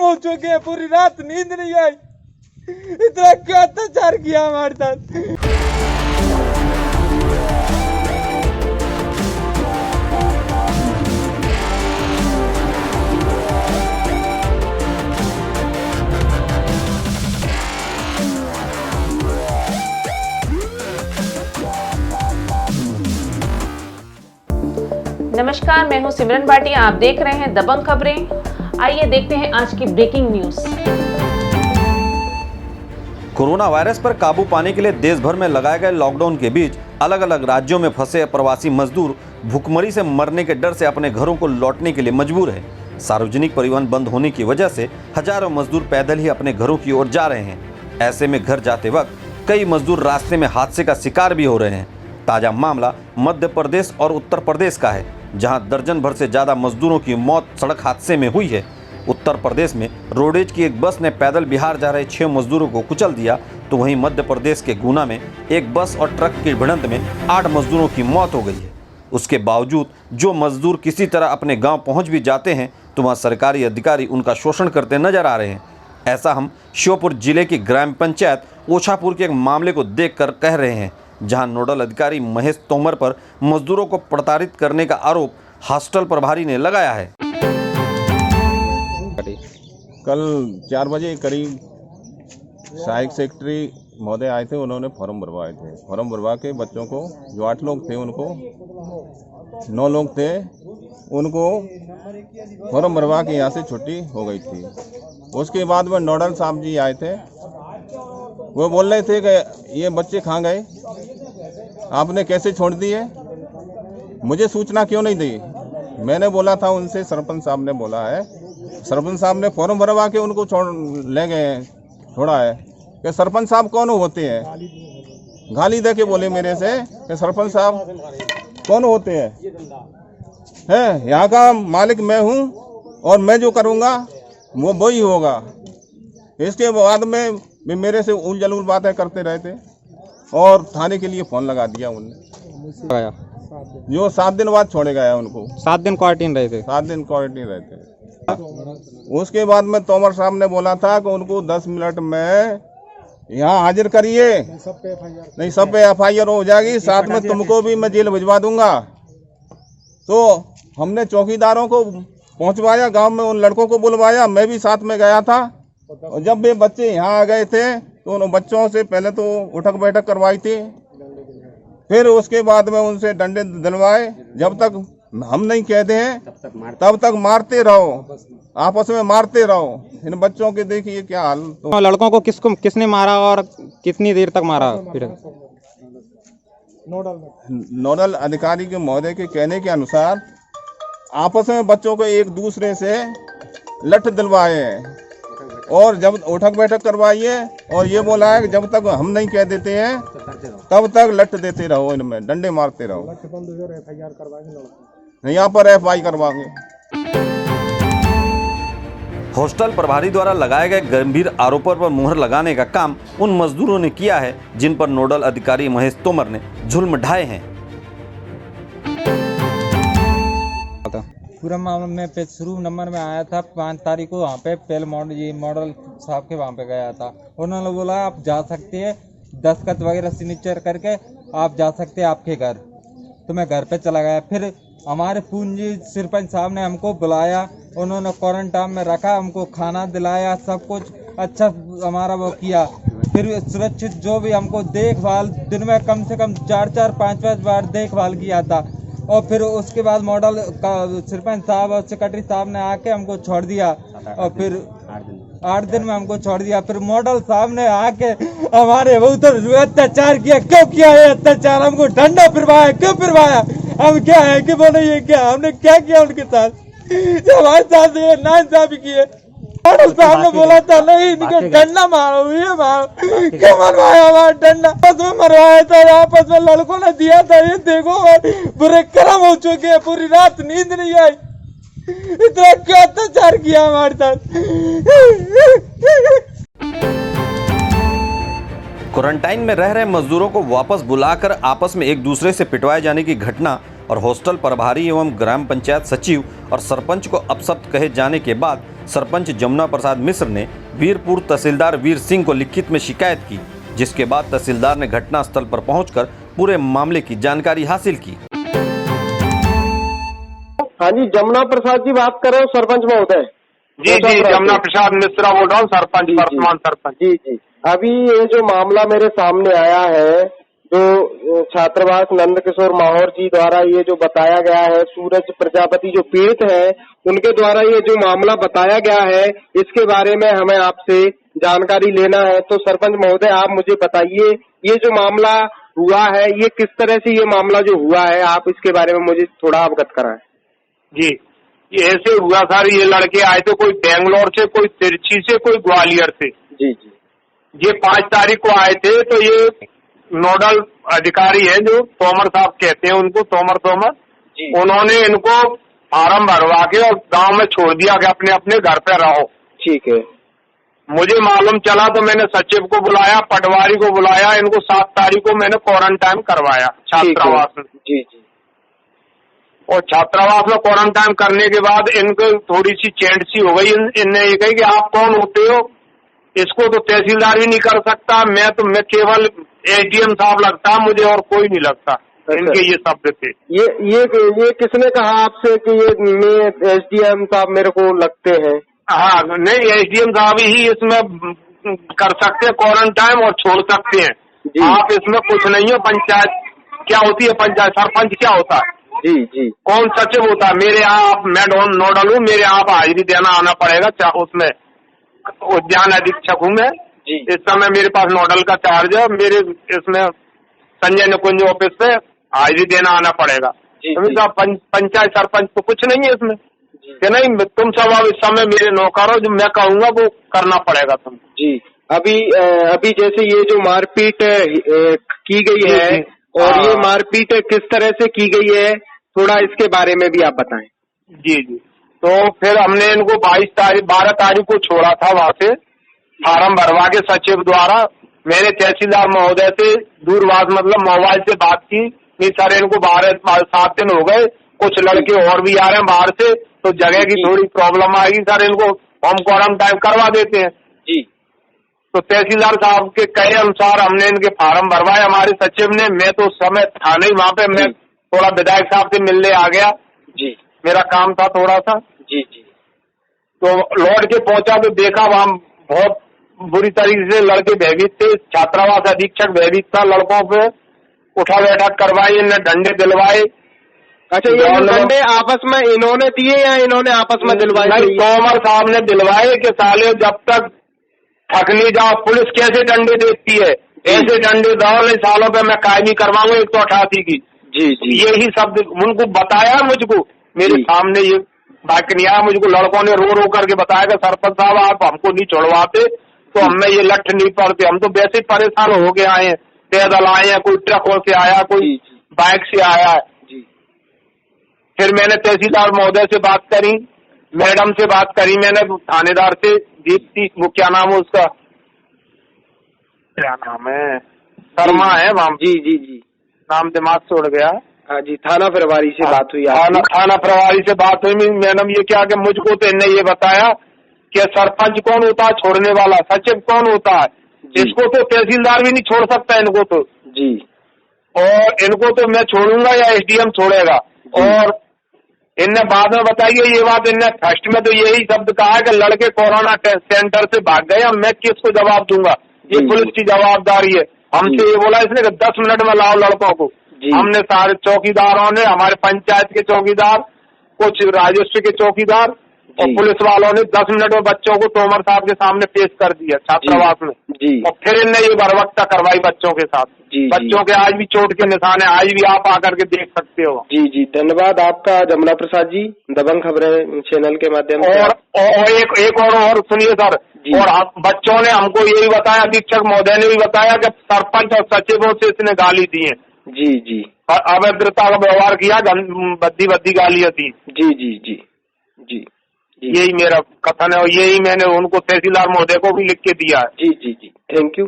हो चुके हैं, पूरी रात नींद नहीं आई। इतना क्या अत्याचार किया हमारे साथ। नमस्कार, मैं हूं सिमरन भाटिया। आप देख रहे हैं दबंग खबरें। आइए देखते हैं आज की ब्रेकिंग न्यूज। कोरोना वायरस पर काबू पाने के लिए देश भर में लगाए गए लॉकडाउन के बीच अलग अलग राज्यों में फंसे प्रवासी मजदूर भूखमरी से मरने के डर से अपने घरों को लौटने के लिए मजबूर हैं। सार्वजनिक परिवहन बंद होने की वजह से हजारों मजदूर पैदल ही अपने घरों की ओर जा रहे हैं। ऐसे में घर जाते वक्त कई मजदूर रास्ते में हादसे का शिकार भी हो रहे हैं। ताजा मामला मध्य प्रदेश और उत्तर प्रदेश का है, जहां दर्जन भर से ज्यादा मजदूरों की मौत सड़क हादसे में हुई है। उत्तर प्रदेश में रोडवेज की एक बस ने पैदल बिहार जा रहे 6 मजदूरों को कुचल दिया, तो वहीं मध्य प्रदेश के गुना में एक बस और ट्रक की भिड़ंत में 8 मजदूरों की मौत हो गई है। उसके बावजूद जो मजदूर किसी तरह अपने गांव पहुंच भी जाते हैं तो वहां सरकारी अधिकारी उनका शोषण करते नजर आ रहे हैं। ऐसा हम श्योपुर जिले की ग्राम पंचायत ओछापुर के एक मामले को देखकर कह रहे हैं, जहां नोडल अधिकारी महेश तोमर पर मजदूरों को प्रताड़ित करने का आरोप हॉस्टल प्रभारी ने लगाया है। कल 4 बजे करीब सहायक सेक्रेटरी महोदय आए थे। उन्होंने फॉर्म भरवाए थे। फॉर्म भरवा के बच्चों को, जो 8 लोग थे उनको, 9 लोग थे उनको फॉर्म भरवा के यहाँ से छुट्टी हो गई थी। उसके बाद में नोडल साहब जी आए थे। वो बोल रहे थे कि ये बच्चे कहाँ गए, आपने कैसे छोड़ दिए, मुझे सूचना क्यों नहीं दी। मैंने बोला था उनसे, सरपंच साहब ने बोला है, सरपंच साहब ने फॉर्म भरवा के उनको ले गए, छोड़ा है। कि सरपंच साहब कौन होते हैं, गाली दे के बोले मेरे से कि सरपंच साहब कौन होते हैं, यहाँ का मालिक मैं हूँ और मैं जो करूँगा वो वही होगा। इसके बाद में भी मेरे से उल जलूल बातें करते रहते और थाने के लिए फोन लगा दिया उनने। जो 7 दिन बाद छोड़े गया उनको। 7 दिन क्वारंटीन रहे थे। 7 दिन क्वारंटीन रहते। उसके बाद में तोमर साहब ने बोला था कि उनको 10 मिनट में यहाँ हाजिर करिए, नहीं सब पे FIR हो जाएगी, साथ में तुमको भी मैं जेल भिजवा दूंगा। तो हमने चौकीदारों को पहुंचवाया, गांव में उन लड़कों को बुलवाया, मैं भी साथ में गया था। और जब वे बच्चे यहाँ आ गए थे तो उन बच्चों से पहले तो उठक बैठक करवाई थी, फिर उसके बाद में उनसे डंडे दिलवाए। जब तक हम नहीं कहते हैं तब तक मारते रहो, आपस में मारते रहो। इन बच्चों के देखिए क्या हाल। तो लड़कों को किसने मारा और कितनी देर तक मारा? फिर नोडल अधिकारी के महोदय के कहने के अनुसार आपस में बच्चों को एक दूसरे से लठ दिलवाए और जब उठक बैठक करवाइए, और ये बोला है कि जब तक हम नहीं कह देते हैं तब तक लठ देते रहो, इनमें डंडे मारते रहो। यहाँ पर FI करवाएंगे। हॉस्टल प्रभारी द्वारा लगाए गए गंभीर आरोपों पर मुहर लगाने का काम उन मजदूरों ने किया है जिन पर नोडल अधिकारी महेश तोमर ने जुल्म ढाए हैं। पूरा मामला में शुरू नंबर में आया था 5 तारीख को। वहाँ पे पहले मॉडल साहब के वहाँ पे गया था। उन्होंने बोला आप जा सकते हैं, दस्तखत वगैरह सिग्नेचर करके आप जा सकते हैं आपके घर। तो मैं घर पे चला गया। फिर हमारे पूंजी सरपंच साहब ने हमको बुलाया, उन्होंने क्वारंटाइन में रखा, हमको खाना दिलाया, सब कुछ अच्छा हमारा वो किया। फिर सुरक्षित जो भी हमको देखभाल, दिन में कम से कम 4-4, 5-5 बार देखभाल किया था। और फिर उसके बाद मॉडल का सरपंच साहब और सेक्रेटरी साहब ने आके हमको छोड़ दिया। और फिर 8 दिन में हमको छोड़ दिया। फिर मॉडल साहब ने आके हमारे बहुत अत्याचार किया। क्यों किया है अत्याचार? हमको डंडा फिरवाया। क्यों फिरवाया? हम क्या है कि बोले ये क्या हमने क्या किया उनके साथ? हमारे साथ ये नाइंसाफी किए। मॉडल साहब ने बोला था नहीं इनके डंडा मारो, ये मारो। क्यों मरवाया हमारा डंडा? आपस में मरवाया था, आपस में लड़कों ने दिया था। ये देखो बुरे कर्म हो चुके हैं, पूरी रात नींद नहीं आई। इतना क्या अत्याचार किया हमारे साथ। क्वारंटाइन में रह रहे मजदूरों को वापस बुलाकर आपस में एक दूसरे से पिटवाए जाने की घटना और हॉस्टल प्रभारी एवं ग्राम पंचायत सचिव और सरपंच को अपशब्द कहे जाने के बाद सरपंच जमुना प्रसाद मिश्र ने वीरपुर तहसीलदार वीर सिंह को लिखित में शिकायत की, जिसके बाद तहसीलदार ने घटनास्थल पर पहुंचकर पूरे मामले की जानकारी हासिल की। हाँ जी, जमुना प्रसाद जी बात कर रहे हो सरपंच महोदय? जी जी, जमुना प्रसाद मिश्रा बोल रहा हूँ, सरपंच, वर्तमान सरपंच। जी जी, अभी ये जो मामला मेरे सामने आया है, जो छात्रावास नंद किशोर माहौर जी द्वारा ये जो बताया गया है, सूरज प्रजापति जो पीड़ित है उनके द्वारा ये जो मामला बताया गया है, इसके बारे में हमें आपसे जानकारी लेना है। तो सरपंच महोदय आप मुझे बताइए, ये जो मामला हुआ है ये किस तरह से ये मामला जो हुआ है, आप इसके बारे में मुझे थोड़ा अवगत कराएं। जी, ये ऐसे हुआ सर, ये लड़के आए थे, कोई बेंगलोर से, कोई तिरछी से, कोई ग्वालियर से। जी जी, ये 5 तारीख को आए थे। तो ये नोडल अधिकारी है जो तोमर साहब कहते हैं उनको, तोमर, उन्होंने इनको फार्म भरवा के और गांव में छोड़ दिया कि अपने अपने घर पे रहो। ठीक है, मुझे मालूम चला तो मैंने सचिव को बुलाया, पटवारी को बुलाया, इनको 7 तारीख को मैंने क्वारंटाइन करवाया छात्रावास में। जी जी, और छात्रावास में क्वारंटाइन करने के बाद इनको थोड़ी सी चेंट सी हो गई। इनने ये कही कि आप कौन होते हो, इसको तो तहसीलदार भी नहीं कर सकता, मैं केवल एसडीएम साहब लगता है मुझे, और कोई नहीं लगता। इनके ये शब्द थे। ये किसने कहा आपसे कि ये एसडीएम साहब मेरे को लगते हैं? हाँ, नहीं, एसडीएम साहब ही इसमें कर सकते हैं क्वारंटाइन और छोड़ सकते हैं। आप इसमें कुछ नहीं हो। पंचायत क्या होती है, पंचायत सरपंच क्या होता है? जी जी, कौन सचिव होता है? मेरे यहाँ मैं नोडल हूँ, मेरे यहाँ हाजिरी देना आना पड़ेगा। उसमें उद्यान अधीक्षक हूँ मैं, इस समय मेरे पास नोडल का चार्ज है। मेरे इसमें संजय निकुंज ऑफिस पे हाजिरी देना आना पड़ेगा। पंचायत सरपंच तो कुछ नहीं है इसमें कि नहीं, तुम सब अब इस समय मेरे नौकर हो, जो मैं कहूँगा वो करना पड़ेगा तुम। जी, अभी जैसे ये जो मारपीट की गई है, और ये मारपीट किस तरह से की गई है, थोड़ा इसके बारे में भी आप बताएं। जी जी, तो फिर हमने इनको 12 तारीख को छोड़ा था वहाँ से, फार्म भरवा के सचिव द्वारा। मैंने तहसीलदार महोदय से दूरभाष मतलब मोबाइल से बात की कि सर इनको 7 दिन हो गए, कुछ लड़के और भी आ रहे हैं बाहर से, तो जगह की थोड़ी प्रॉब्लम आएगी, सर इनको होम क्वारंटाइन करवा देते हैं। जी, तो तहसीलदार साहब के कहे अनुसार हमने इनके फार्म भरवाए हमारे सचिव ने। मैं तो उस समय था नहीं वहाँ पे, मैं थोड़ा विधायक साहब से मिलने आ गया। जी, मेरा काम था थोड़ा सा। जी जी, तो लौट के पहुंचा तो देखा वहाँ बहुत बुरी तरीके से लड़के भयभीत थे। छात्रावास अधीक्षक भयभीत था, लड़कों पे उठा बैठक करवाई, इन्हें डंडे दिलवाए। अच्छा, ये डंडे आपस में इन्होंने दिए या इन्होंने आपस में दिलवाए? नहीं, तोमर साहब ने दिलवाए कि साले जब तक थक नहीं जाओ, पुलिस कैसे डंडे देती है, ऐसे डंडे दो, नहीं सालों पे मैं कायमी करवाऊंगा 188 की। जी जी, यही शब्द उनको बताया मुझको, मेरे सामने ये बाकी नहीं आया। मुझको लड़कों ने रो रो करके बताया कि सरपंच साहब आप हमको नहीं छोड़वाते तो हमें ये लठ नहीं पड़ते, हम तो वैसे ही परेशान हो गए आए हैं, पैदल आए हैं, कोई ट्रकों से आया, कोई बाइक से आया है। फिर मैंने तहसीलदार महोदय से बात करी, मैडम से बात करी मैंने, थानेदार से, दीप्ति, वो क्या नाम है उसका, क्या नाम है, शर्मा है वहाँ। जी जी जी, नाम दिमाग से उड़ गया। हाँ जी, थाना प्रभारी से बात हुई? थाना प्रभारी से बात हुई। मैडम ये क्या कि मुझको तो इन्हें ये बताया कि सरपंच कौन होता है छोड़ने वाला, सचिव कौन होता है, इसको तो तहसीलदार भी नहीं छोड़ सकता इनको तो। जी, और इनको तो मैं छोड़ूंगा या एसडीएम छोड़ेगा। और इनने बाद में बताइए ये बात, इनने फर्स्ट में तो यही शब्द कहा कि लड़के कोरोना सेंटर से भाग गए, मैं किसको जवाब दूंगा, ये पुलिस की जवाबदारी है। हमसे ये बोला इसने कि 10 मिनट में लाओ लड़कों को। हमने सारे चौकीदारों ने, हमारे पंचायत के चौकीदार, कुछ राजस्व के चौकीदार और पुलिस वालों ने 10 मिनट में बच्चों को तोमर साहब के सामने पेश कर दिया छात्रावास में। और फिर इनने ये बर्बरता करवाई बच्चों के साथ। बच्चों के आज भी चोट के निशान है, आज भी आप आकर के देख सकते हो। जी जी, धन्यवाद आपका जमुना प्रसाद जी, दबंग खबरें चैनल के माध्यम से। और एक और सुनिए सर, और बच्चों ने हमको यही बताया, अधीक्षक महोदय ने भी बताया कि सरपंच और सचिवों से इसने गाली दी है। जी जी, और अभद्रता का व्यवहार किया, बद्दी गालियां दी। जी जी जी जी, यही मेरा कथन है और यही मैंने उनको तहसीलदार महोदय को भी लिख के दिया है। जी जी जी, थैंक यू।